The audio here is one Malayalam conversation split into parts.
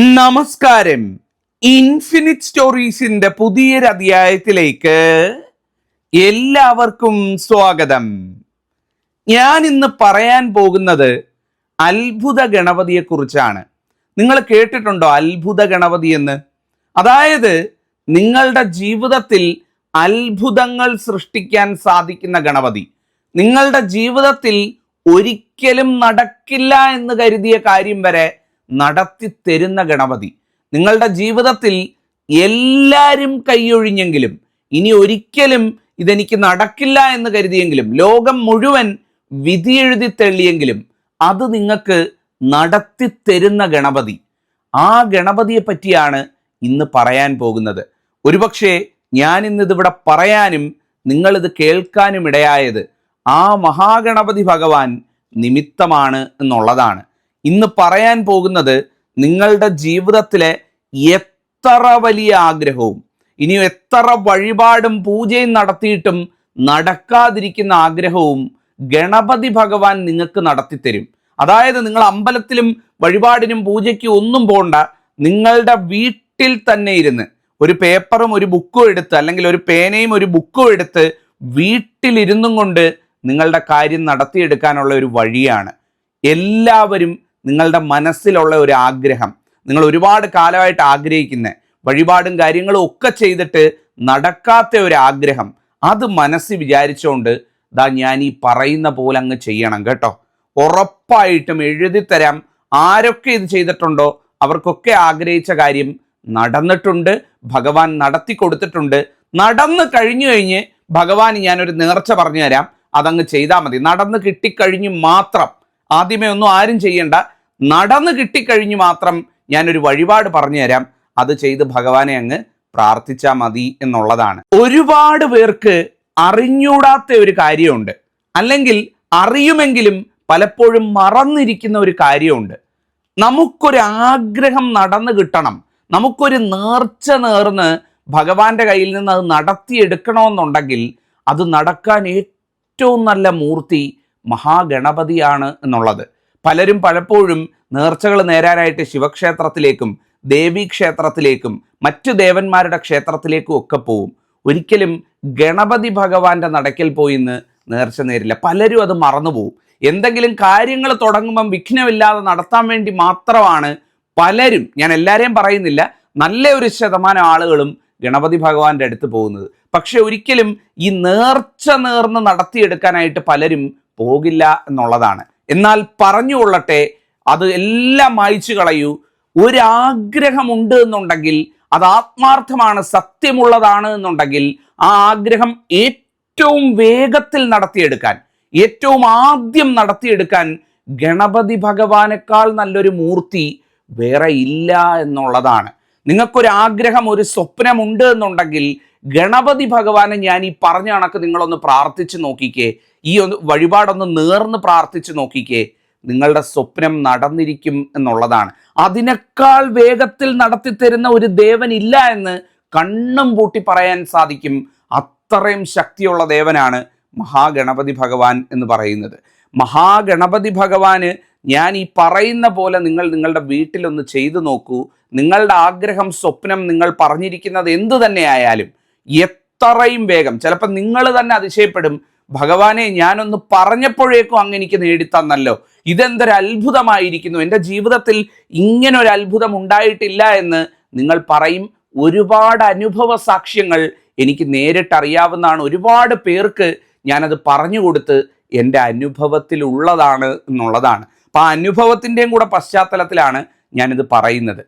നമസ്കാരം. ഇൻഫിനിറ്റ് സ്റ്റോറീസിന്റെ പുതിയൊരു അധ്യായത്തിലേക്ക് എല്ലാവർക്കും സ്വാഗതം. ഞാൻ ഇന്ന് പറയാൻ പോകുന്നത് അത്ഭുത ഗണപതിയെ കുറിച്ചാണ്. നിങ്ങൾ കേട്ടിട്ടുണ്ടോ അത്ഭുത ഗണപതി എന്ന്? അതായത് നിങ്ങളുടെ ജീവിതത്തിൽ അത്ഭുതങ്ങൾ സൃഷ്ടിക്കാൻ സാധിക്കുന്ന ഗണപതി, നിങ്ങളുടെ ജീവിതത്തിൽ ഒരിക്കലും നടക്കില്ല എന്ന് കരുതിയ കാര്യം വരെ നടത്തി തരുന്ന ഗണപതി. നിങ്ങളുടെ ജീവിതത്തിൽ എല്ലാവരും കൈയൊഴിഞ്ഞെങ്കിലും, ഇനി ഒരിക്കലും ഇതെനിക്ക് നടക്കില്ല എന്ന് കരുതിയെങ്കിലും, ലോകം മുഴുവൻ വിധിയെഴുതി തെളിയെങ്കിലും അത് നിങ്ങൾക്ക് നടത്തി തരുന്ന ഗണപതി. ആ ഗണപതിയെ പറ്റിയാണ് ഇന്ന് പറയാൻ പോകുന്നത്. ഒരുപക്ഷെ ഞാൻ ഇന്നിതിവിടെ പറയാനും നിങ്ങളിത് കേൾക്കാനും ഇടയായത് ആ മഹാഗണപതി ഭഗവാൻ നിമിത്തമാണ് എന്നുള്ളതാണ്. ഇന്ന് പറയാൻ പോകുന്നത് നിങ്ങളുടെ ജീവിതത്തിലെ എത്ര വലിയ ആഗ്രഹവും, ഇനി എത്ര വഴിപാടും പൂജയും നടത്തിയിട്ടും നടക്കാതിരിക്കുന്ന ആഗ്രഹവും ഗണപതി ഭഗവാൻ നിങ്ങൾക്ക് നടത്തിത്തരും. അതായത് നിങ്ങൾ അമ്പലത്തിലും വഴിപാടിനും പൂജയ്ക്കും ഒന്നും പോകണ്ട, നിങ്ങളുടെ വീട്ടിൽ തന്നെ ഇരുന്ന് ഒരു പേപ്പറും ഒരു ബുക്കും എടുത്ത്, അല്ലെങ്കിൽ ഒരു പേനയും ഒരു ബുക്കും എടുത്ത് വീട്ടിലിരുന്നും കൊണ്ട് നിങ്ങളുടെ കാര്യം നടത്തിയെടുക്കാനുള്ള ഒരു വഴിയാണ്. എല്ലാവരും നിങ്ങളുടെ മനസ്സിലുള്ള ഒരു ആഗ്രഹം, നിങ്ങൾ ഒരുപാട് കാലമായിട്ട് ആഗ്രഹിക്കുന്ന വഴിപാടും കാര്യങ്ങളും ഒക്കെ ചെയ്തിട്ട് നടക്കാത്ത ഒരു ആഗ്രഹം, അത് മനസ്സിൽ വിചാരിച്ചുകൊണ്ട് ഞാൻ ഈ പറയുന്ന പോലെ അങ്ങ് ചെയ്യണം കേട്ടോ. ഉറപ്പായിട്ടും എഴുതി തരാം. ആരൊക്കെ ഇത് ചെയ്തിട്ടുണ്ടോ അവർക്കൊക്കെ ആഗ്രഹിച്ച കാര്യം നടന്നിട്ടുണ്ട്, ഭഗവാൻ നടത്തി കൊടുത്തിട്ടുണ്ട്. നടന്നു കഴിഞ്ഞ് ഭഗവാൻ ഞാനൊരു നേർച്ച പറഞ്ഞു തരാം, അതങ്ങ് ചെയ്താൽ മതി. നടന്ന് കിട്ടിക്കഴിഞ്ഞ് മാത്രം, ആദ്യമേ ഒന്നും ആരും ചെയ്യണ്ട, നടന്ന് കിട്ടിക്കഴിഞ്ഞ് മാത്രം ഞാനൊരു വഴിപാട് പറഞ്ഞു തരാം, അത് ചെയ്ത് ഭഗവാനെ അങ്ങ് പ്രാർത്ഥിച്ചാൽ മതി എന്നുള്ളതാണ്. ഒരുപാട് പേർക്ക് അറിഞ്ഞൂടാത്ത ഒരു കാര്യമുണ്ട്, അല്ലെങ്കിൽ അറിയുമെങ്കിലും പലപ്പോഴും മറന്നിരിക്കുന്ന ഒരു കാര്യമുണ്ട്. നമുക്കൊരു ആഗ്രഹം നടന്നു കിട്ടണം, നമുക്കൊരു നേർച്ച നേർന്ന് ഭഗവാന്റെ കയ്യിൽ നിന്ന് അത് നടത്തിയെടുക്കണമെന്നുണ്ടെങ്കിൽ അത് നടക്കാൻ ഏറ്റവും നല്ല മൂർത്തി മഹാഗണപതിയാണ് എന്നുള്ളത്. പലരും പലപ്പോഴും നേർച്ചകൾ നേരാനായിട്ട് ശിവക്ഷേത്രത്തിലേക്കും ദേവീക്ഷേത്രത്തിലേക്കും മറ്റു ദേവന്മാരുടെ ക്ഷേത്രത്തിലേക്കും ഒക്കെ പോവും. ഒരിക്കലും ഗണപതി ഭഗവാന്റെ നടക്കൽ പോയി ഇന്ന് നേർച്ച നേരില്ല. പലരും അത് മറന്നുപോകും. എന്തെങ്കിലും കാര്യങ്ങൾ തുടങ്ങുമ്പം വിഘ്നമില്ലാതെ നടത്താൻ വേണ്ടി മാത്രമാണ് പലരും, ഞാൻ എല്ലാവരെയും പറയുന്നില്ല, നല്ല ഒരു ശതമാനം ആളുകളും ഗണപതി ഭഗവാന്റെ അടുത്ത് പോകുന്നത്. പക്ഷെ ഒരിക്കലും ഈ നേർച്ച നേർന്ന് നടത്തിയെടുക്കാനായിട്ട് പലരും പോകില്ല എന്നുള്ളതാണ്. എന്നാൽ പറഞ്ഞുകൊള്ളട്ടെ, അത് എല്ലാം മായ്ച്ചു കളയൂ. ഒരാഗ്രഹമുണ്ട് എന്നുണ്ടെങ്കിൽ, അത് ആത്മാർത്ഥമാണ്, സത്യമുള്ളതാണ് എന്നുണ്ടെങ്കിൽ, ആ ആഗ്രഹം ഏറ്റവും വേഗത്തിൽ നടത്തിയെടുക്കാൻ, ഏറ്റവും ആദ്യം നടത്തിയെടുക്കാൻ ഗണപതി ഭഗവാനേക്കാൾ നല്ലൊരു മൂർത്തി വേറെ ഇല്ല എന്നുള്ളതാണ്. നിങ്ങൾക്കൊരാഗ്രഹം, ഒരു സ്വപ്നമുണ്ട് എന്നുണ്ടെങ്കിൽ ഗണപതി ഭഗവാനെ ഞാൻ ഈ പറഞ്ഞ കണക്ക് നിങ്ങളൊന്ന് പ്രാർത്ഥിച്ച് നോക്കിക്കേ, ഈ ഒന്ന് വഴിപാടൊന്ന് നേർന്ന് പ്രാർത്ഥിച്ച് നോക്കിക്കേ, നിങ്ങളുടെ സ്വപ്നം നടന്നിരിക്കും എന്നുള്ളതാണ്. അതിനേക്കാൾ വേഗത്തിൽ നടത്തിത്തരുന്ന ഒരു ദേവൻ ഇല്ല എന്ന് കണ്ണും പൂട്ടി പറയാൻ സാധിക്കും. അത്രയും ശക്തിയുള്ള ദേവനാണ് മഹാഗണപതി ഭഗവാൻ എന്ന് പറയുന്നത്. മഹാഗണപതി ഭഗവാന് ഞാൻ ഈ പറയുന്ന പോലെ നിങ്ങൾ നിങ്ങളുടെ വീട്ടിലൊന്ന് ചെയ്തു നോക്കൂ. നിങ്ങളുടെ ആഗ്രഹം, സ്വപ്നം, നിങ്ങൾ പറഞ്ഞിരിക്കുന്നത് എന്തു തന്നെ ആയാലും എത്രയും വേഗം, ചിലപ്പോൾ നിങ്ങൾ തന്നെ അതിശയപ്പെടും, ഭഗവാനെ ഞാനൊന്ന് പറഞ്ഞപ്പോഴേക്കും അങ്ങ് എനിക്ക് നേടിത്തന്നല്ലോ, ഇതെന്തൊരു അത്ഭുതമായിരിക്കുന്നു, എൻ്റെ ജീവിതത്തിൽ ഇങ്ങനൊരു അത്ഭുതം ഉണ്ടായിട്ടില്ല എന്ന് നിങ്ങൾ പറയും. ഒരുപാട് അനുഭവ സാക്ഷ്യങ്ങൾ എനിക്ക് നേരിട്ടറിയാവുന്നതാണ്. ഒരുപാട് പേർക്ക് ഞാനത് പറഞ്ഞു കൊടുത്ത് എൻ്റെ അനുഭവത്തിലുള്ളതാണ് എന്നുള്ളതാണ്. അപ്പം ആ അനുഭവത്തിൻ്റെയും കൂടെ പശ്ചാത്തലത്തിലാണ് ഞാനിത് പറയുന്നത്.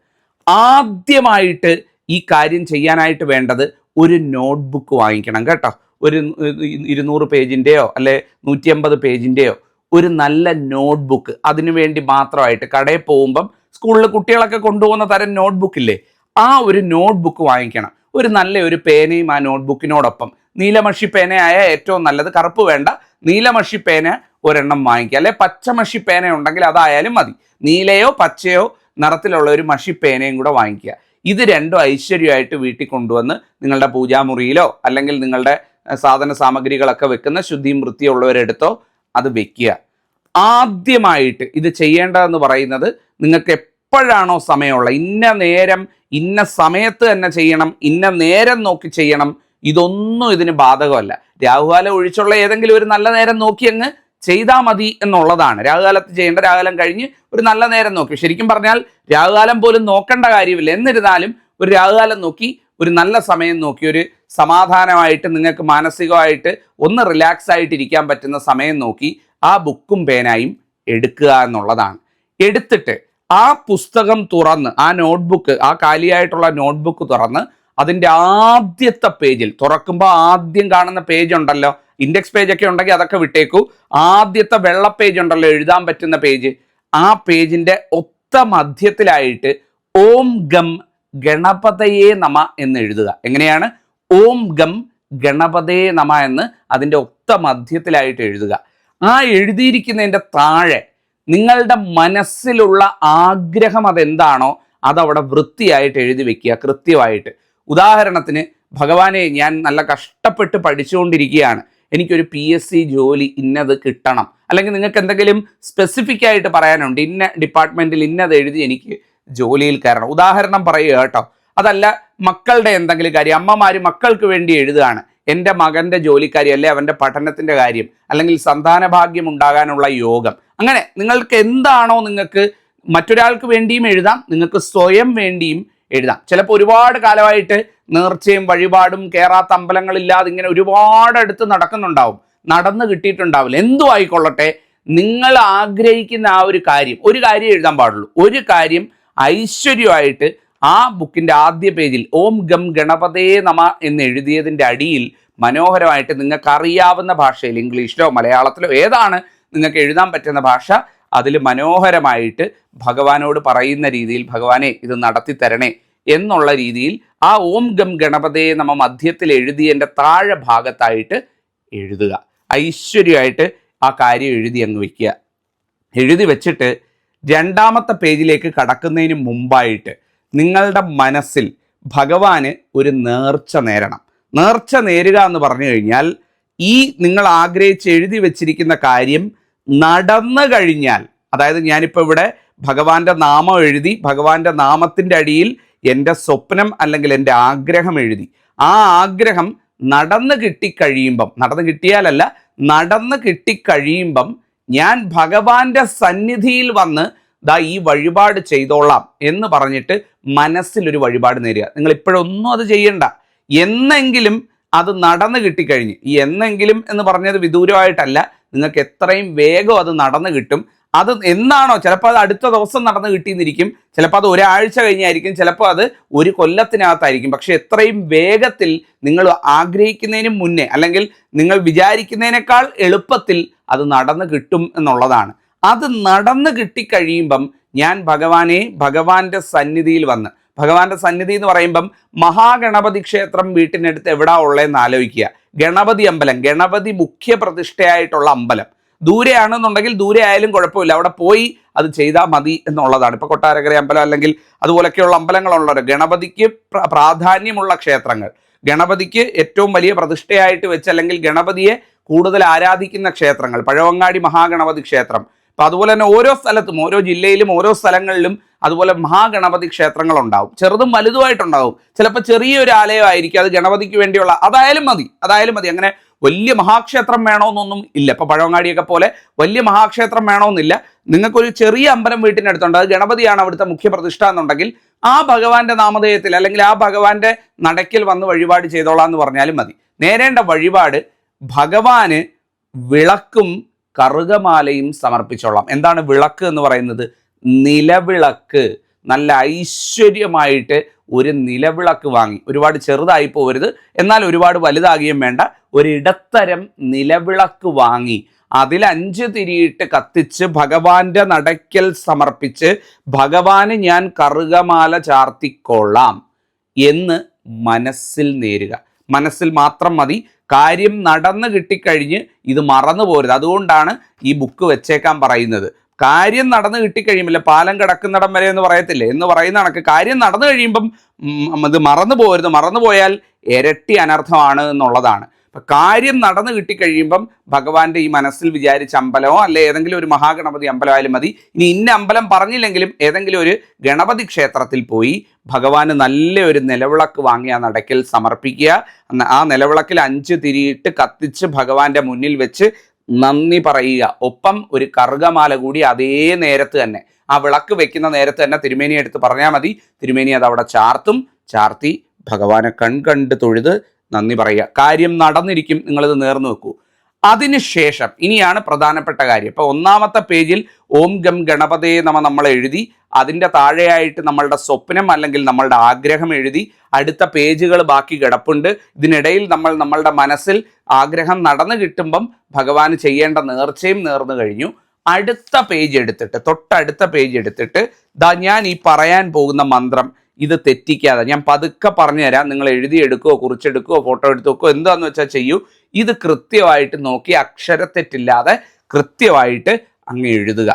ആദ്യമായിട്ട് ഈ കാര്യം ചെയ്യാനായിട്ട് വേണ്ടത് ഒരു നോട്ട്ബുക്ക് വാങ്ങിക്കണം കേട്ടോ. ഒരു 200 പേജിൻ്റെയോ അല്ലെ 150 പേജിൻ്റെയോ ഒരു നല്ല നോട്ട്ബുക്ക്. അതിനു വേണ്ടി മാത്രമായിട്ട് കടയിൽ പോകുമ്പം സ്കൂളിൽ കുട്ടികളൊക്കെ കൊണ്ടുപോകുന്ന തരം നോട്ട്ബുക്കില്ലേ, ആ ഒരു നോട്ട്ബുക്ക് വാങ്ങിക്കണം. ഒരു നല്ല ഒരു പേനയും ആ നോട്ട്ബുക്കിനോടൊപ്പം, നീലമഷി പേനയായ ഏറ്റവും നല്ലത്, കറുപ്പ് വേണ്ട, നീലമഷി പേന ഒരെണ്ണം വാങ്ങിക്കുക. അല്ലെ പച്ചമഷി പേന ഉണ്ടെങ്കിൽ അതായാലും മതി. നീലയോ പച്ചയോ നിറത്തിലുള്ള ഒരു മഷി പേനയും കൂടെ വാങ്ങിക്കുക. ഇത് രണ്ടും ഐശ്വര്യമായിട്ട് വീട്ടിൽ കൊണ്ടുവന്ന് നിങ്ങളുടെ പൂജാമുറിയിലോ അല്ലെങ്കിൽ നിങ്ങളുടെ സാധന സാമഗ്രികളൊക്കെ വെക്കുന്ന ശുദ്ധിയും വൃത്തിയുള്ളവരെടുത്തോ അത് വെക്കുക. ആദ്യമായിട്ട് ഇത് ചെയ്യേണ്ടതെന്ന് പറയുന്നത്, നിങ്ങൾക്ക് എപ്പോഴാണോ സമയമുള്ള ഇന്ന നേരം ഇന്ന സമയത്ത് തന്നെ ചെയ്യണം, ഇന്ന നേരം നോക്കി ചെയ്യണം, ഇതൊന്നും ഇതിന് ബാധകമല്ല. രാഹുകാലം ഒഴിച്ചുള്ള ഏതെങ്കിലും ഒരു നല്ല നേരം നോക്കി അങ്ങ് ചെയ്താൽ മതി എന്നുള്ളതാണ്. രാഹുകാലത്ത് ചെയ്യേണ്ട രാഹുകാലം കഴിഞ്ഞ് ഒരു നല്ല നേരം നോക്കി, ശരിക്കും പറഞ്ഞാൽ രാഹുകാലം പോലും നോക്കേണ്ട കാര്യമില്ല. എന്നിരുന്നാലും ഒരു രാഹുകാലം നോക്കി, ഒരു നല്ല സമയം നോക്കി, ഒരു സമാധാനമായിട്ട് നിങ്ങൾക്ക് മാനസികമായിട്ട് ഒന്ന് റിലാക്സ് ആയിട്ട് ഇരിക്കാൻ പറ്റുന്ന സമയം നോക്കി ആ ബുക്കും പേനായും എടുക്കുക എന്നുള്ളതാണ്. എടുത്തിട്ട് ആ പുസ്തകം തുറന്ന്, ആ നോട്ട്ബുക്ക്, ആ കാലിയായിട്ടുള്ള നോട്ട്ബുക്ക് തുറന്ന് അതിൻ്റെ ആദ്യത്തെ പേജിൽ, തുറക്കുമ്പോൾ ആദ്യം കാണുന്ന പേജ് ഉണ്ടല്ലോ, ഇൻഡെക്സ് പേജ് ഒക്കെ ഉണ്ടെങ്കിൽ അതൊക്കെ വിട്ടേക്കൂ, ആദ്യത്തെ വെള്ള പേജ് ഉണ്ടല്ലോ, എഴുതാൻ പറ്റുന്ന പേജ്, ആ പേജിൻ്റെ ഒത്ത മധ്യത്തിലായിട്ട് ഓം ഗം ഗണപതയേ നമ എന്ന് എഴുതുക. എങ്ങനെയാണ്? ഓം ഗം ഗണപതയേ നമ എന്ന് അതിൻ്റെ ഒത്ത മധ്യത്തിലായിട്ട് എഴുതുക. ആ എഴുതിയിരിക്കുന്നതിൻ്റെ താഴെ നിങ്ങളുടെ മനസ്സിലുള്ള ആഗ്രഹം അതെന്താണോ അതവിടെ വൃത്തിയായിട്ട് എഴുതി വെക്കുക, കൃത്യമായിട്ട്. ഉദാഹരണത്തിന്, ഭഗവാനെ ഞാൻ നല്ല കഷ്ടപ്പെട്ട് പഠിച്ചുകൊണ്ടിരിക്കുകയാണ്, എനിക്കൊരു PSC ജോലി ഇന്നത് കിട്ടണം, അല്ലെങ്കിൽ നിങ്ങൾക്ക് എന്തെങ്കിലും സ്പെസിഫിക് ആയിട്ട് പറയാനുണ്ട്, ഇന്ന ഡിപ്പാർട്ട്മെൻറ്റിൽ ഇന്നത് എഴുതി എനിക്ക് ജോലിയിൽ കയറണം, ഉദാഹരണം പറയുക കേട്ടോ. അതല്ല മക്കളുടെ എന്തെങ്കിലും കാര്യം, അമ്മമാർ മക്കൾക്ക് വേണ്ടി എഴുതുകയാണ്, എൻ്റെ മകൻ്റെ ജോലിക്കാര്യം, അല്ലെ അവൻ്റെ പഠനത്തിൻ്റെ കാര്യം, അല്ലെങ്കിൽ സന്താന ഭാഗ്യം ഉണ്ടാകാനുള്ള യോഗം, അങ്ങനെ നിങ്ങൾക്ക് എന്താണോ, നിങ്ങൾക്ക് മറ്റൊരാൾക്ക് വേണ്ടിയും എഴുതാം, നിങ്ങൾക്ക് സ്വയം വേണ്ടിയും എഴുതാം. ചിലപ്പോൾ ഒരുപാട് കാലമായിട്ട് നേർച്ചയും വഴിപാടും കയറാത്ത അമ്പലങ്ങളില്ലാതെ ഇങ്ങനെ ഒരുപാട് അടുത്ത് നടക്കുന്നുണ്ടാവും, നടന്നു കിട്ടിയിട്ടുണ്ടാവില്ല. എന്തു ആയിക്കൊള്ളട്ടെ, നിങ്ങൾ ആഗ്രഹിക്കുന്ന ആ ഒരു കാര്യം എഴുതാൻ പാടുള്ളൂ. ഒരു കാര്യം ഐശ്വര്യമായിട്ട് ആ ബുക്കിൻ്റെ ആദ്യ പേജിൽ ഓം ഗം ഗണപതേ നമ എന്ന് എഴുതിയതിൻ്റെ അടിയിൽ മനോഹരമായിട്ട് നിങ്ങൾക്ക് അറിയാവുന്ന ഭാഷയിൽ, ഇംഗ്ലീഷിലോ മലയാളത്തിലോ ഏതാണ് നിങ്ങൾക്ക് എഴുതാൻ പറ്റുന്ന ഭാഷ, അതിൽ മനോഹരമായിട്ട് ഭഗവാനോട് പറയുന്ന രീതിയിൽ, ഭഗവാനെ ഇത് നടത്തി തരണേ എന്നുള്ള രീതിയിൽ ആ ഓം ഗം ഗണപതേ നമ മധ്യത്തിൽ എഴുതിയതിൻ്റെ താഴെ ഭാഗത്തായിട്ട് എഴുതുക. ഐശ്വര്യമായിട്ട് ആ കാര്യം എഴുതി അങ്ങ് വയ്ക്കുക. എഴുതി വെച്ചിട്ട് രണ്ടാമത്തെ പേജിലേക്ക് കടക്കുന്നതിന് മുമ്പായിട്ട് നിങ്ങളുടെ മനസ്സിൽ ഭഗവാന് ഒരു നേർച്ച നേരണം. നേർച്ച നേരുക എന്ന് പറഞ്ഞു കഴിഞ്ഞാൽ, ഈ നിങ്ങൾ ആഗ്രഹിച്ച് എഴുതി വെച്ചിരിക്കുന്ന കാര്യം നടന്നു കഴിഞ്ഞാൽ, അതായത് ഞാനിപ്പോൾ ഇവിടെ ഭഗവാന്റെ നാമം എഴുതി, ഭഗവാന്റെ നാമത്തിൻ്റെ അടിയിൽ എൻ്റെ സ്വപ്നം അല്ലെങ്കിൽ എൻ്റെ ആഗ്രഹം എഴുതി, ആ ആഗ്രഹം നടന്നു കിട്ടിക്കഴിയുമ്പം, നടന്നു കിട്ടിയാലല്ല, നടന്നു കിട്ടിക്കഴിയുമ്പം ഞാൻ ഭഗവാന്റെ സന്നിധിയിൽ വന്ന് ദാ ഈ വഴിപാട് ചെയ്തോളാം എന്ന് പറഞ്ഞിട്ട് മനസ്സിലൊരു വഴിപാട് നേരുക. നിങ്ങൾ ഇപ്പോഴൊന്നും അത് ചെയ്യണ്ട, എന്നെങ്കിലും അത് നടന്നു കിട്ടിക്കഴിഞ്ഞ്, ഈ എന്നെങ്കിലും എന്ന് പറഞ്ഞത് വിദൂരമായിട്ടല്ല, നിങ്ങൾക്ക് എത്രയും വേഗം അത് നടന്നു കിട്ടും. അത് എന്നാണോ, ചിലപ്പോൾ അത് അടുത്ത ദിവസം നടന്നു കിട്ടിയെന്നിരിക്കും, ചിലപ്പോൾ അത് ഒരാഴ്ച കഴിഞ്ഞായിരിക്കും, ചിലപ്പോൾ അത് ഒരു കൊല്ലത്തിനകത്തായിരിക്കും. പക്ഷെ എത്രയും വേഗത്തിൽ നിങ്ങൾ ആഗ്രഹിക്കുന്നതിന് മുന്നേ, അല്ലെങ്കിൽ നിങ്ങൾ വിചാരിക്കുന്നതിനേക്കാൾ എളുപ്പത്തിൽ അത് നടന്നു കിട്ടും എന്നുള്ളതാണ്. അത് നടന്നു കിട്ടിക്കഴിയുമ്പം ഞാൻ ഭഗവാന്റെ സന്നിധിയിൽ വന്ന്, ഭഗവാന്റെ സന്നിധി എന്ന് പറയുമ്പം മഹാഗണപതി ക്ഷേത്രം വീട്ടിനടുത്ത് എവിടാ ഉള്ളതെന്ന് ആലോചിക്കുക. ഗണപതി അമ്പലം, ഗണപതി മുഖ്യ പ്രതിഷ്ഠയായിട്ടുള്ള അമ്പലം. ദൂരെയാണെന്നുണ്ടെങ്കിൽ ദൂരെ ആയാലും കുഴപ്പമില്ല, അവിടെ പോയി അത് ചെയ്താൽ മതി എന്നുള്ളതാണ്. ഇപ്പോൾ കൊട്ടാരക്കര അമ്പലം അല്ലെങ്കിൽ അതുപോലൊക്കെയുള്ള അമ്പലങ്ങളുള്ളവർ, ഗണപതിക്ക് പ്രാധാന്യമുള്ള ക്ഷേത്രങ്ങൾ, ഗണപതിക്ക് ഏറ്റവും വലിയ പ്രതിഷ്ഠയായിട്ട് വെച്ച്, അല്ലെങ്കിൽ ഗണപതിയെ കൂടുതൽ ആരാധിക്കുന്ന ക്ഷേത്രങ്ങൾ, പഴവങ്ങാടി മഹാഗണപതി ക്ഷേത്രം. അപ്പം അതുപോലെ തന്നെ ഓരോ സ്ഥലത്തും, ഓരോ ജില്ലയിലും ഓരോ സ്ഥലങ്ങളിലും അതുപോലെ മഹാഗണപതി ക്ഷേത്രങ്ങൾ ഉണ്ടാവും, ചെറുതും വലുതുമായിട്ടുണ്ടാവും. ചിലപ്പോൾ ചെറിയൊരു ആലയമായിരിക്കും, അത് ഗണപതിക്ക് വേണ്ടിയുള്ള, അതായാലും മതി. അങ്ങനെ വലിയ മഹാക്ഷേത്രം വേണമെന്നൊന്നും ഇല്ല. ഇപ്പോൾ പഴവങ്ങാടിയൊക്കെ പോലെ വലിയ മഹാക്ഷേത്രം വേണമെന്നില്ല. നിങ്ങൾക്കൊരു ചെറിയ അമ്പലം വീട്ടിനടുത്തുണ്ട്, അത് ഗണപതിയാണ് അവിടുത്തെ മുഖ്യ പ്രതിഷ്ഠ എന്നുണ്ടെങ്കിൽ ആ ഭഗവാന്റെ നാമധേയത്തിൽ, അല്ലെങ്കിൽ ആ ഭഗവാന്റെ നടക്കിൽ വന്ന് വഴിപാട് ചെയ്തോളാം എന്ന് പറഞ്ഞാലും മതി. നേരേണ്ട വഴിപാട് ഭഗവാന് വിളക്കും കറുകമാലയും സമർപ്പിച്ചോളാം. എന്താണ് വിളക്ക് എന്ന് പറയുന്നത്? നിലവിളക്ക്. നല്ല ഐശ്വര്യമായിട്ട് ഒരു നിലവിളക്ക് വാങ്ങി, ഒരുപാട് ചെറുതായി പോകരുത്, എന്നാൽ ഒരുപാട് വലുതാകുകയും വേണ്ട, ഒരിടത്തരം നിലവിളക്ക് വാങ്ങി അതിൽ 5 തിരിയിട്ട് കത്തിച്ച് ഭഗവാന്റെ നടയ്ക്കൽ സമർപ്പിച്ച്, ഭഗവാന് ഞാൻ കറുകമാല ചാർത്തിക്കൊള്ളാം എന്ന് മനസ്സിൽ നേരുക. മനസ്സിൽ മാത്രം മതി. കാര്യം നടന്നു കിട്ടിക്കഴിഞ്ഞ് ഇത് മറന്നു പോരുത്. അതുകൊണ്ടാണ് ഈ ബുക്ക് വെച്ചേക്കാൻ പറയുന്നത്. കാര്യം നടന്നു കിട്ടിക്കഴിയുമ്പോൾ, പാലം കിടക്കുന്നിടം വരെ എന്ന് പറയത്തില്ലേ, എന്ന് പറയുന്ന കണക്ക് കാര്യം നടന്നു കഴിയുമ്പം ഇത് മറന്നു പോകരുത്. മറന്നുപോയാൽ ഇരട്ടി അനർത്ഥമാണ് എന്നുള്ളതാണ്. അപ്പം കാര്യം നടന്നു കിട്ടിക്കഴിയുമ്പം ഭഗവാന്റെ ഈ മനസ്സിൽ വിചാരിച്ച അമ്പലമോ അല്ലെ ഏതെങ്കിലും ഒരു മഹാഗണപതി അമ്പലമായാലും മതി. ഇനി ഇന്ന അമ്പലം പറഞ്ഞില്ലെങ്കിലും ഏതെങ്കിലും ഒരു ഗണപതി ക്ഷേത്രത്തിൽ പോയി ഭഗവാന് നല്ല ഒരു നിലവിളക്ക് വാങ്ങി ആ നടയ്ക്കൽ സമർപ്പിക്കുക. ആ നിലവിളക്കിൽ 5 തിരിയിട്ട് കത്തിച്ച് ഭഗവാന്റെ മുന്നിൽ വെച്ച് നന്ദി പറയുക. ഒപ്പം ഒരു കറുകമാല കൂടി അതേ നേരത്ത് തന്നെ, ആ വിളക്ക് വെക്കുന്ന നേരത്ത് തന്നെ തിരുമേനി എടുത്ത് പറഞ്ഞാൽ മതി. തിരുമേനി അത് അവിടെ ചാർത്തി ഭഗവാനെ കണ്ട് തൊഴുത് നന്ദി പറയുക. കാര്യം നടന്നിരിക്കും. നിങ്ങളിത് നേർന്നു വെക്കൂ. അതിനുശേഷം ഇനിയാണ് പ്രധാനപ്പെട്ട കാര്യം. ഇപ്പൊ 1-ാമത്തെ പേജിൽ ഓം ഗം ഗണപതേ നമ നമ്മൾ എഴുതി, അതിൻ്റെ താഴെയായിട്ട് നമ്മളുടെ സ്വപ്നം അല്ലെങ്കിൽ നമ്മളുടെ ആഗ്രഹം എഴുതി. അടുത്ത പേജുകൾ ബാക്കി കിടപ്പുണ്ട്. ഇതിനിടയിൽ നമ്മളുടെ മനസ്സിൽ ആഗ്രഹം നടന്നു കിട്ടുമ്പം ഭഗവാന് ചെയ്യേണ്ട നേർച്ചയും നേർന്നു കഴിഞ്ഞു. അടുത്ത പേജ് എടുത്തിട്ട്, തൊട്ടടുത്ത പേജ് എടുത്തിട്ട് ഞാൻ ഈ പറയാൻ പോകുന്ന മന്ത്രം ഇത് തെറ്റിക്കാതെ ഞാൻ പതുക്കെ പറഞ്ഞു തരാം. നിങ്ങൾ എഴുതിയെടുക്കുകയോ കുറിച്ചെടുക്കുകയോ ഫോട്ടോ എടുത്ത് വെക്കുകയോ എന്താണെന്ന് വെച്ചാൽ ചെയ്യൂ. ഇത് കൃത്യമായിട്ട് നോക്കി അക്ഷരത്തെറ്റില്ലാതെ കൃത്യമായിട്ട് അങ്ങ് എഴുതുക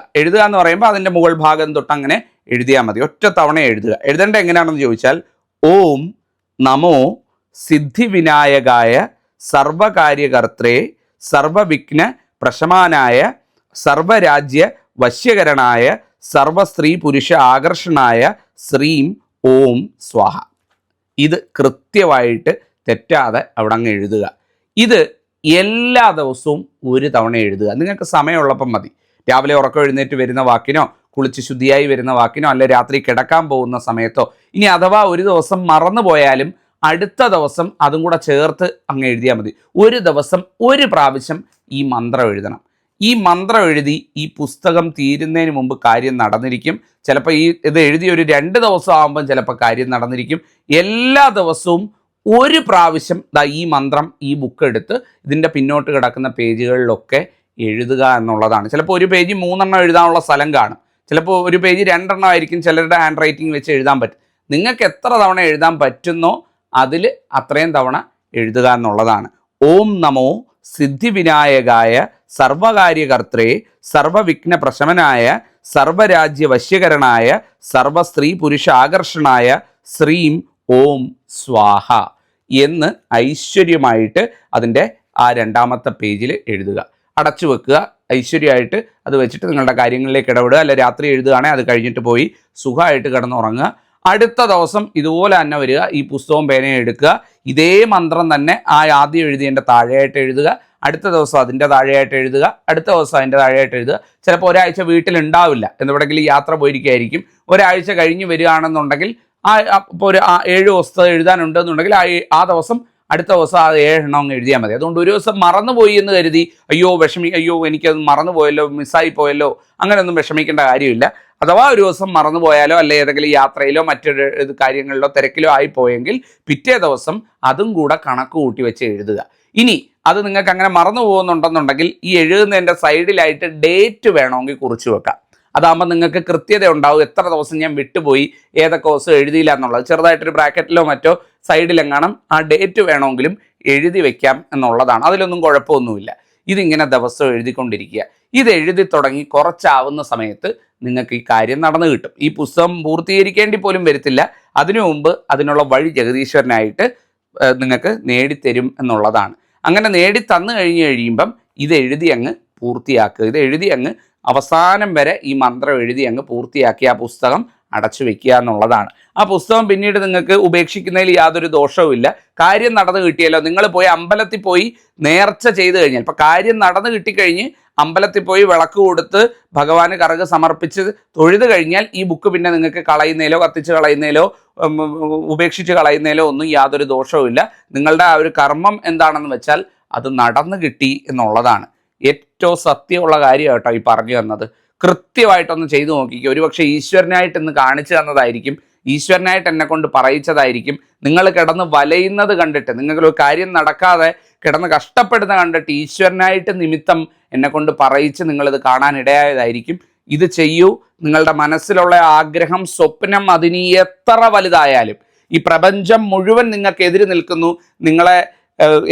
എന്ന് പറയുമ്പോൾ അതിൻ്റെ മുകൾ ഭാഗം തൊട്ട് അങ്ങനെ എഴുതിയാൽ മതി. ഒറ്റ തവണ എഴുതുക. എഴുതേണ്ട എങ്ങനെയാണെന്ന് ചോദിച്ചാൽ ഓം നമോ സിദ്ധിവിനായകായ സർവകാര്യകർത്രേ സർവവിഘ്ന പ്രശമാനായ സർവരാജ്യ വശ്യകരണായ സർവസ്ത്രീ പുരുഷ ആകർഷണായ ശ്രീം ഓം സ്വാഹ. ഇത് കൃത്യമായിട്ട് തെറ്റാതെ അവിടെ അങ്ങ് എഴുതുക. ഇത് എല്ലാ ദിവസവും ഒരു തവണ എഴുതുക. നിങ്ങൾക്ക് സമയമുള്ളപ്പം മതി. രാവിലെ ഉറക്കം എഴുന്നേറ്റ് വരുന്ന വാക്കിനോ, കുളിച്ച് ശുദ്ധിയായി വരുന്ന വാക്കിനോ, അല്ലെ രാത്രി കിടക്കാൻ പോകുന്ന സമയത്തോ, ഇനി അഥവാ ഒരു ദിവസം മറന്നു പോയാലും അടുത്ത ദിവസം അതും കൂടെ ചേർത്ത് അങ്ങ് എഴുതിയാൽ മതി. ഒരു ദിവസം ഒരു പ്രാവശ്യം ഈ മന്ത്രം എഴുതണം. ഈ മന്ത്രം എഴുതി ഈ പുസ്തകം തീരുന്നതിന് മുമ്പ് കാര്യം നടന്നിരിക്കും. ചിലപ്പോൾ ഇത് എഴുതി ഒരു 2 ദിവസം ആകുമ്പം ചിലപ്പോൾ കാര്യം നടന്നിരിക്കും. എല്ലാ ദിവസവും ഒരു പ്രാവശ്യം ഈ മന്ത്രം ഈ ബുക്ക് എടുത്ത് ഇതിൻ്റെ പിന്നോട്ട് കിടക്കുന്ന പേജുകളിലൊക്കെ എഴുതുക എന്നുള്ളതാണ്. ചിലപ്പോൾ ഒരു പേജ് 3 എണ്ണം എഴുതാനുള്ള സ്ഥലം കാണും. ചിലപ്പോൾ ഒരു പേജ് 2 എണ്ണം ആയിരിക്കും. ചിലരുടെ ഹാൻഡ് റൈറ്റിംഗ് വെച്ച് എഴുതാൻ പറ്റും. നിങ്ങൾക്ക് എത്ര തവണ എഴുതാൻ പറ്റുന്നോ അതിൽ അത്രയും തവണ എഴുതുക എന്നുള്ളതാണ്. ഓം നമോ സിദ്ധിവിനായകായ സർവകാര്യകർത്രേ സർവവിഘ്ന പ്രശമനായ സർവരാജ്യ വശ്യകരണായ സർവസ്ത്രീ പുരുഷ ആകർഷണായ ശ്രീം ഓം സ്വാഹ എന്ന് ഐശ്വര്യമായിട്ട് അതിൻ്റെ ആ 2-ാമത്തെ പേജിൽ എഴുതുക. അടച്ചു വെക്കുക. ഐശ്വര്യമായിട്ട് അത് വെച്ചിട്ട് നിങ്ങളുടെ കാര്യങ്ങളിലേക്ക് ഇടപെടുക. അല്ല രാത്രി എഴുതുകയാണെങ്കിൽ അത് കഴിഞ്ഞിട്ട് പോയി സുഖമായിട്ട് കിടന്നുറങ്ങുക. അടുത്ത ദിവസം ഇതുപോലെ തന്നെ വരിക. ഈ പുസ്തകവും പേനയും എടുക്കുക. ഇതേ മന്ത്രം തന്നെ ആ ആദ്യം എഴുതിയതിൻ്റെ താഴെയായിട്ട് എഴുതുക. അടുത്ത ദിവസം അതിൻ്റെ താഴെയായിട്ട് എഴുതുക. അടുത്ത ദിവസം അതിൻ്റെ താഴെയായിട്ട് എഴുതുക. ചിലപ്പോൾ ഒരാഴ്ച വീട്ടിലുണ്ടാവില്ല, എന്നെവിടെയെങ്കിലും യാത്ര പോയിരിക്കുകയായിരിക്കും. ഒരാഴ്ച കഴിഞ്ഞ് വരികയാണെന്നുണ്ടെങ്കിൽ ഇപ്പോൾ ഒരു 7 ദിവസത്തെ എഴുതാനുണ്ടെന്നുണ്ടെങ്കിൽ ആ ദിവസം അടുത്ത ദിവസം ആ 7 എണ്ണം അങ്ങ് എഴുതിയാൽ മതി. അതുകൊണ്ട് ഒരു ദിവസം മറന്നുപോയി എന്ന് കരുതി അയ്യോ എനിക്കത് മറന്നുപോയല്ലോ, മിസ്സായി പോയല്ലോ, അങ്ങനെയൊന്നും വിഷമിക്കേണ്ട കാര്യമില്ല. അഥവാ ഒരു ദിവസം മറന്നുപോയാലോ അല്ലെ ഏതെങ്കിലും യാത്രയിലോ മറ്റൊരു കാര്യങ്ങളിലോ തിരക്കിലോ ആയിപ്പോയെങ്കിൽ പിറ്റേ ദിവസം അതും കൂടെ കണക്ക് കൂട്ടി വെച്ച് എഴുതുക. ഇനി അത് നിങ്ങൾക്ക് അങ്ങനെ മറന്നു പോകുന്നുണ്ടെന്നുണ്ടെങ്കിൽ ഈ എഴുതുന്നതിൻ്റെ സൈഡിലായിട്ട് ഡേറ്റ് വേണമെങ്കിൽ കുറിച്ച് വെക്കാം. അതാകുമ്പോൾ നിങ്ങൾക്ക് കൃത്യത ഉണ്ടാവും. എത്ര ദിവസം ഞാൻ വിട്ടുപോയി, ഏതൊക്കെ ദിവസം എഴുതിയില്ല എന്നുള്ളത് ചെറുതായിട്ടൊരു ബ്രാക്കറ്റിലോ മറ്റോ സൈഡിലെങ്ങാനും ആ ഡേറ്റ് വേണമെങ്കിലും എഴുതി വെക്കാം എന്നുള്ളതാണ്. അതിലൊന്നും കുഴപ്പമൊന്നുമില്ല. ഇതിങ്ങനെ ദിവസം എഴുതിക്കൊണ്ടിരിക്കുക. ഇത് എഴുതി തുടങ്ങി കുറച്ചാവുന്ന സമയത്ത് നിങ്ങൾക്ക് ഈ കാര്യം നടന്നു കിട്ടും. ഈ പുസ്തകം പൂർത്തീകരിക്കേണ്ടി പോലും വരത്തില്ല. അതിനു മുമ്പ് അതിനുള്ള വഴി ജഗദീശ്വരനായിട്ട് നിങ്ങൾക്ക് നേടിത്തരും എന്നുള്ളതാണ്. അങ്ങനെ നേടി തന്നു കഴിയുമ്പം ഇത് എഴുതി അങ്ങ് പൂർത്തിയാക്കുക. ഇത് എഴുതി അങ്ങ് അവസാനം വരെ ഈ മന്ത്രം എഴുതി അങ്ങ് പൂർത്തിയാക്കി ആ പുസ്തകം അടച്ചു വെക്കുക എന്നുള്ളതാണ്. ആ പുസ്തകം പിന്നീട് നിങ്ങൾക്ക് ഉപേക്ഷിക്കുന്നതിൽ യാതൊരു ദോഷവുമില്ല. കാര്യം നടന്നു കിട്ടിയല്ലോ. നിങ്ങൾ പോയി അമ്പലത്തിൽ പോയി നേർച്ച ചെയ്ത് കഴിഞ്ഞാൽ, ഇപ്പം കാര്യം നടന്നു കിട്ടിക്കഴിഞ്ഞ് അമ്പലത്തിൽ പോയി വിളക്ക് കൊടുത്ത് ഭഗവാന് കറുക് സമർപ്പിച്ച് തൊഴുത് കഴിഞ്ഞാൽ ഈ ബുക്ക് പിന്നെ നിങ്ങൾക്ക് കളയുന്നതിലോ കത്തിച്ച് കളയുന്നതിലോ ഉപേക്ഷിച്ച് കളയുന്നതിലോ ഒന്നും യാതൊരു ദോഷവുമില്ല. നിങ്ങളുടെ ആ ഒരു കർമ്മം എന്താണെന്ന് വെച്ചാൽ അത് നടന്നു കിട്ടി എന്നുള്ളതാണ്. ഏറ്റവും സത്യമുള്ള കാര്യം കേട്ടോ ഈ പറഞ്ഞു തന്നത്. കൃത്യമായിട്ടൊന്ന് ചെയ്തു നോക്കിക്കുക. ഒരുപക്ഷെ ഈശ്വരനായിട്ട് ഇന്ന് കാണിച്ചു തന്നതായിരിക്കും, ഈശ്വരനായിട്ട് എന്നെ കൊണ്ട് പറയിച്ചതായിരിക്കും. നിങ്ങൾ കിടന്ന് വലയുന്നത് കണ്ടിട്ട്, നിങ്ങൾക്കൊരു കാര്യം നടക്കാതെ കിടന്ന് കഷ്ടപ്പെടുന്ന കണ്ടിട്ട് ഈശ്വരനായിട്ട് നിമിത്തം എന്നെ കൊണ്ട് പറയിച്ച് നിങ്ങളിത് കാണാനിടയായതായിരിക്കും. ഇത് ചെയ്യൂ. നിങ്ങളുടെ മനസ്സിലുള്ള ആഗ്രഹം, സ്വപ്നം, അതിന് എത്ര വലുതായാലും, ഈ പ്രപഞ്ചം മുഴുവൻ നിങ്ങൾക്ക് എതിര് നിൽക്കുന്നു, നിങ്ങളെ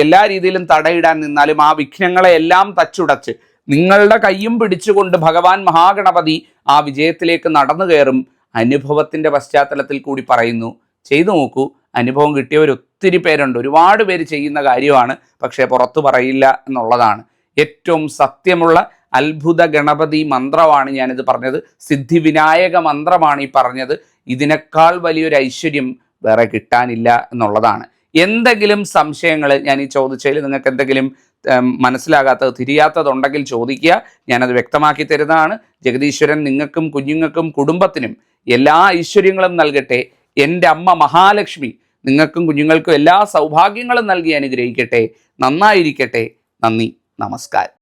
എല്ലാ രീതിയിലും തടയിടാൻ നിന്നാലും ആ വിഘ്നങ്ങളെ എല്ലാം തച്ചുടച്ച് നിങ്ങളുടെ കയ്യും പിടിച്ചുകൊണ്ട് ഭഗവാൻ മഹാഗണപതി ആ വിജയത്തിലേക്ക് നടന്നു കയറും. അനുഭവത്തിൻ്റെ പശ്ചാത്തലത്തിൽ കൂടി പറയുന്നു. ചെയ്തു നോക്കൂ. അനുഭവം കിട്ടിയവർ ഒത്തിരി പേരുണ്ട്. ഒരുപാട് പേര് ചെയ്യുന്ന കാര്യമാണ്, പക്ഷേ പുറത്തു പറയില്ല എന്നുള്ളതാണ്. ഏറ്റവും സത്യമുള്ള അത്ഭുത ഗണപതി മന്ത്രമാണ് ഞാനിത് പറഞ്ഞത്. സിദ്ധിവിനായക മന്ത്രമാണ് ഈ പറഞ്ഞത്. ഇതിനേക്കാൾ വലിയൊരു ഐശ്വര്യം വേറെ കിട്ടാനില്ല എന്നുള്ളതാണ്. എന്തെങ്കിലും സംശയങ്ങൾ ഞാൻ ഈ ചോദിച്ചതിൽ നിങ്ങൾക്ക് എന്തെങ്കിലും മനസ്സിലാകാത്തത് തിരിയാത്തതുണ്ടെങ്കിൽ ചോദിക്കുക, ഞാനത് വ്യക്തമാക്കി തരുന്നതാണ്. ജഗദീശ്വരൻ നിങ്ങൾക്കും കുഞ്ഞുങ്ങൾക്കും കുടുംബത്തിനും എല്ലാ ഐശ്വര്യങ്ങളും നൽകട്ടെ. എൻ്റെ അമ്മ മഹാലക്ഷ്മി നിങ്ങൾക്കും കുഞ്ഞുങ്ങൾക്കും എല്ലാ സൗഭാഗ്യങ്ങളും നൽകി അനുഗ്രഹിക്കട്ടെ. നന്നായിരിക്കട്ടെ. നന്ദി, നമസ്കാരം.